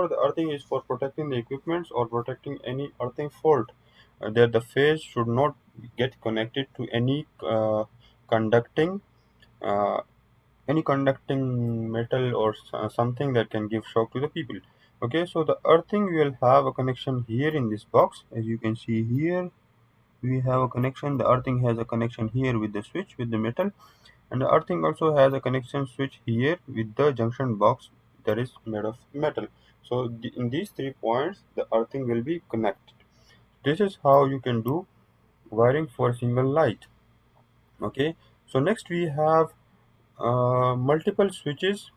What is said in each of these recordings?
The earthing is for protecting the equipments or protecting any earthing fault. That the phase should not get connected to conducting uh, any conducting metal or something that can give shock to the people. Okay, so the earthing will have a connection here in this box. As you can see here, we have a connection. The earthing has a connection here with the switch with the metal, and the earthing also has a connection switch here with the junction box that is made of metal. So in these 3 points the earthing will be connected. This is how you can do wiring for a single light. Okay, so next we have multiple switches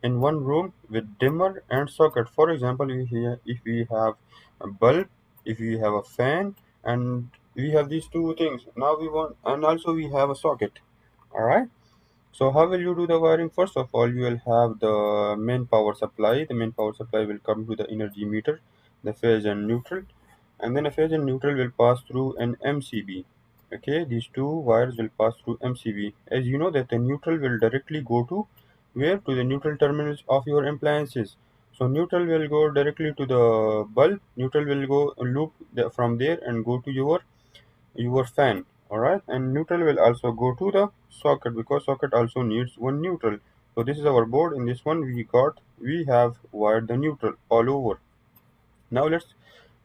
in one room with dimmer and socket. For example, if we have a bulb, if we have a fan, and we have these two things. Now we want, and also we have a socket. All right. So how will you do the wiring? First of all, you will have the main power supply. The main power supply will come to the energy meter, the phase and neutral, and then a phase and neutral will pass through an MCB. Okay, these two wires will pass through MCB. As you know that the neutral will directly go to where? To the neutral terminals of your appliances. So neutral will go directly to the bulb. Neutral will go loop from there and go to your fan. Alright, and neutral will also go to the socket because socket also needs one neutral. So this is our board. In this one we have wired the neutral all over. Now let's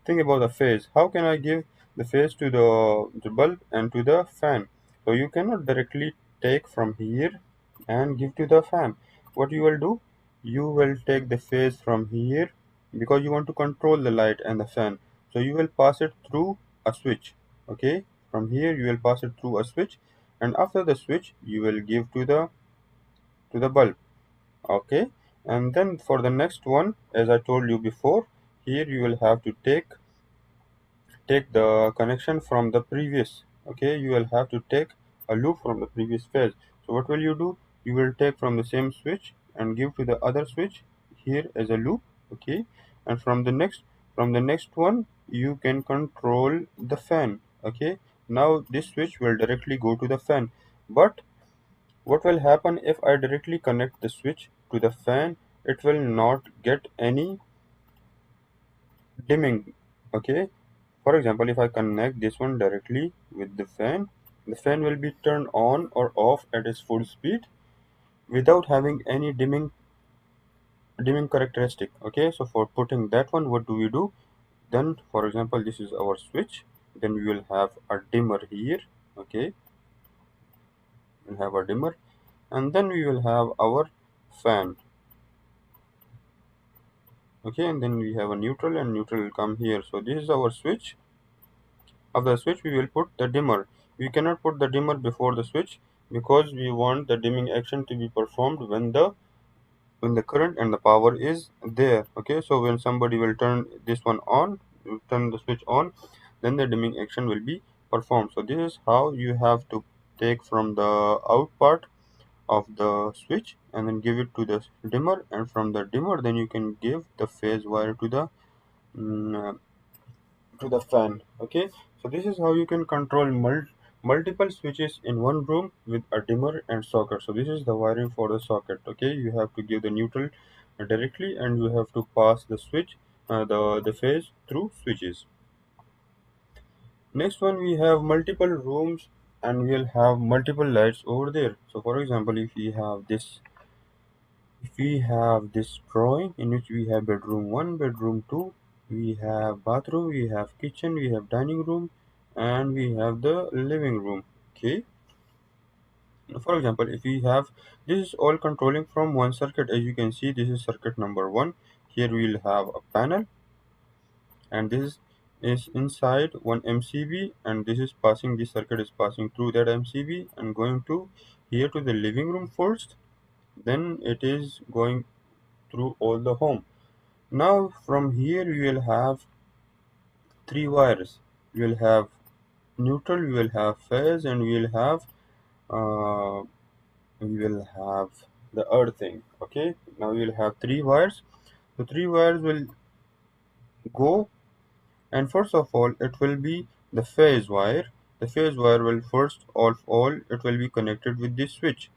think about the phase. How can I give the phase to the bulb and to the fan? So you cannot directly take from here and give to the fan. What you will do? You will take the phase from here because you want to control the light and the fan. So you will pass it through a switch. Okay, from here you will pass it through a switch, and after the switch you will give to the bulb. Okay, and then for the next one, as I told you before, here you will have to take the connection from the previous. Okay, you will have to take a loop from the previous phase. So what will you do? You will take from the same switch and give to the other switch here as a loop. Okay, and from the next one you can control the fan. Okay, now this switch will directly go to the fan. But what will happen if I directly connect the switch to the fan? It will not get any dimming. Okay, for example, if I connect this one directly with the fan will be turned on or off at its full speed without having any dimming characteristic. Okay, so for putting that one, what do we do? Then, for example, this is our switch. Then we will have a dimmer here. Okay, we'll have a dimmer, and then we will have our fan. Okay, and then we have a neutral, and neutral will come here. So this is our switch. After the switch, we will put the dimmer. We cannot put the dimmer before the switch because we want the dimming action to be performed when the current and the power is there. Okay, so when somebody will turn this one on, turn the switch on, then the dimming action will be performed. So this is how you have to take from the out part of the switch and then give it to the dimmer, and from the dimmer then you can give the phase wire mm, to the fan. Okay, so this is how you can control multiple switches in one room with a dimmer and socket. So this is the wiring for the socket. Okay, you have to give the neutral directly, and you have to pass the switch the phase through switches. Next one, we have multiple rooms and we'll have multiple lights over there. So for example, if we have this drawing in which we have bedroom 1, bedroom 2, we have bathroom, we have kitchen, we have dining room, and we have the living room. Okay. For example, if we have this is all controlling from one circuit. As you can see, this is circuit number 1. Here we will have a panel, and this is inside one MCB, and this circuit is passing through that MCB and going to here to the living room first. Then it is going through all the home. Now from here we will have three wires. We will have neutral, we will have phase, and uh, we will have the earthing. Okay. Now we will have three wires. The three wires will go, and first of all it will be the phase wire. The phase wire will first of all it will be connected with this switch.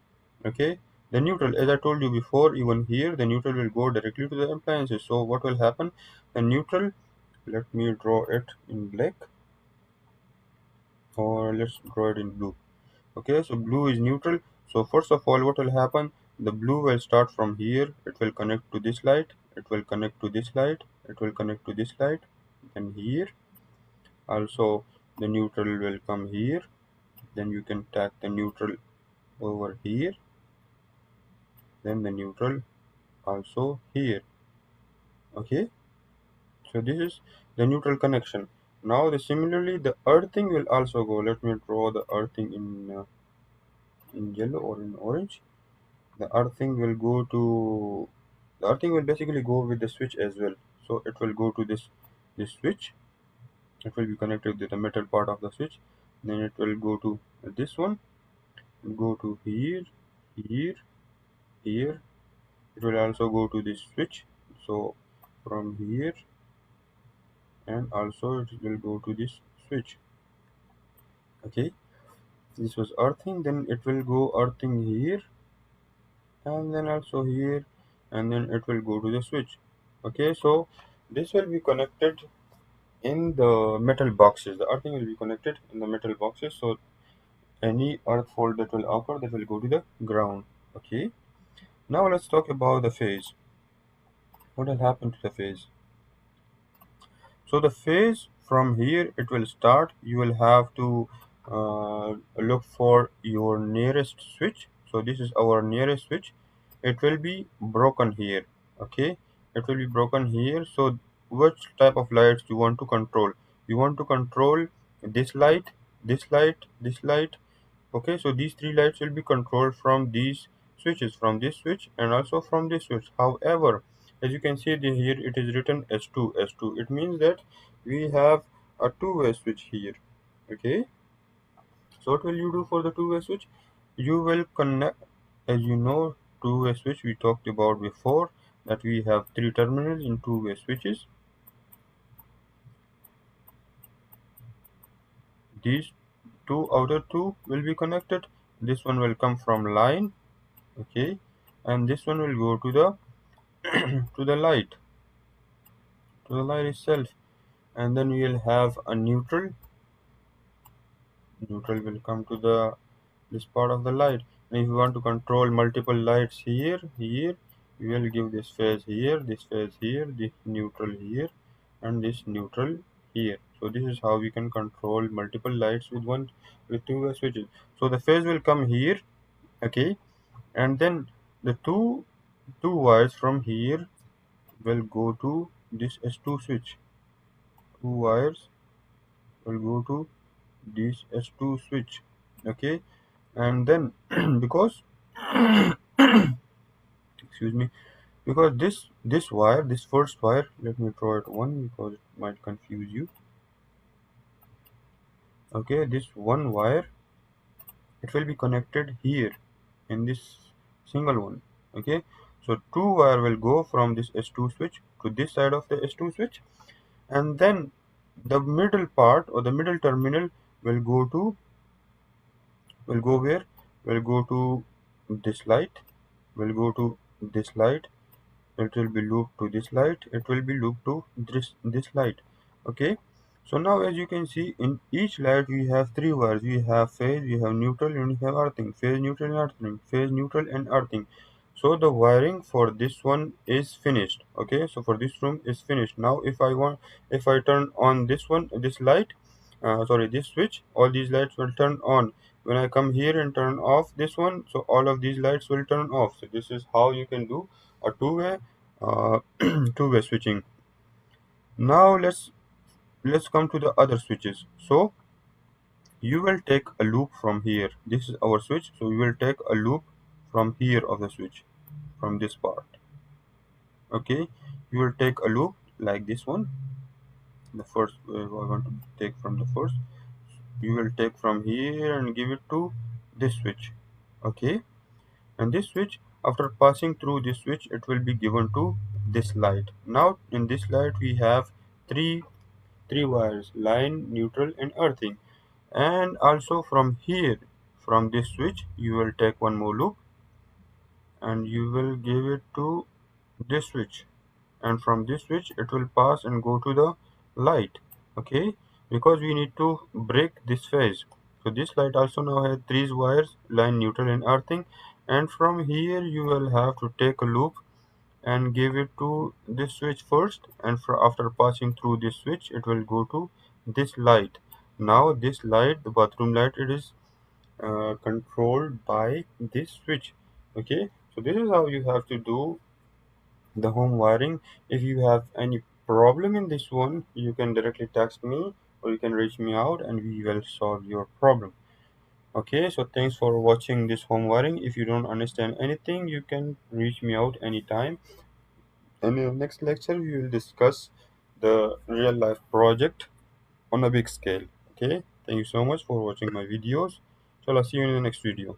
Okay. The neutral, as I told you before, even here the neutral will go directly to the appliances. So what will happen? The neutral, let me draw it in black, or let's draw it in blue. Okay, so blue is neutral. So first of all, what will happen? The blue will start from here. It will connect to this light. It will connect to this light. It will connect to this light. And here also the neutral will come here. Then you can tag the neutral over here. Then the neutral also here. Okay, so this is the neutral connection. Now the similarly the earthing will also go. Let me draw the earthing in yellow or in orange. The earthing will go to the earthing will basically go with the switch as well. So it will go to this switch. It will be connected to the metal part of the switch. Then it will go to this one. Go to here, here, here. It will also go to this switch. So from here, and also it will go to this switch. Okay, this was earthing. Then it will go earthing here, and then also here, and then it will go to the switch. Okay, so this will be connected in the metal boxes. The earthing will be connected in the metal boxes, so any earth fault that will occur, that will go to the ground. Okay, now let's talk about the phase. What will happen to the phase? So the phase from here, it will start. You will have to look for your nearest switch. So this is our nearest switch. It will be broken here. Okay, it will be broken here. So which type of lights you want to control? You want to control this light, this light, this light. Okay, so these three lights will be controlled from these switches, from this switch and also from this switch. However, as you can see here, it is written S2, S2. It means that we have a two-way switch here. Okay, so what will you do for the two-way switch? You will connect, as you know, two-way switch we talked about before, that we have three terminals in two-way switches. These two outer two will be connected. This one will come from line, okay, and this one will go to the to the light, to the light itself. And then we will have a neutral. Neutral will come to the this part of the light. And if you want to control multiple lights here, here, we will give this phase here, this phase here, this neutral here, and this neutral here. So this is how we can control multiple lights with two switches. So the phase will come here, okay, and then the two wires from here will go to this S2 switch. Two wires will go to this S2 switch. Okay, and then because excuse me, because this wire, this first wire, let me draw it one because it might confuse you. Okay, this one wire, it will be connected here in this single one. Okay, so two wire will go from this S2 switch to this side of the S2 switch, and then the middle part or the middle terminal will go to will go where will go to this light, will go to this light. It will be looped to this light, it will be looped to this light. Okay, so now as you can see, in each light we have three wires. We have phase, we have neutral, and we have earthing. Phase, neutral, and earthing. Phase, neutral, and earthing. So the wiring for this one is finished. Okay, so for this room is finished. Now if I turn on this one, this light, sorry, this switch, all these lights will turn on. When I come here and turn off this one, so all of these lights will turn off. So this is how you can do a two-way uh, two-way switching. Now let's come to the other switches. So you will take a loop from here. This is our switch, so we will take a loop from here of the switch, from this part. Okay, you will take a loop like this one. The first I want to take from the first, you will take from here and give it to this switch. Okay, and this switch, after passing through this switch, it will be given to this light. Now in this light we have three wires: line, neutral, and earthing. And also from here, from this switch, you will take one more loop. and you will give it to this switch, and from this switch it will pass and go to the light. Okay, because we need to break this phase. So this light also now has three wires: line, neutral, and earthing. And from here you will have to take a loop and give it to this switch first, and after passing through this switch it will go to this light. Now this light, the bathroom light, it is controlled by this switch. Okay, so this is how you have to do the home wiring. If you have any problem in this one, you can directly text me or you can reach me out and we will solve your problem. Okay, so thanks for watching this home wiring. If you don't understand anything, you can reach me out anytime. And in the next lecture, we will discuss the real life project on a big scale. Okay, thank you so much for watching my videos. So I'll see you in the next video.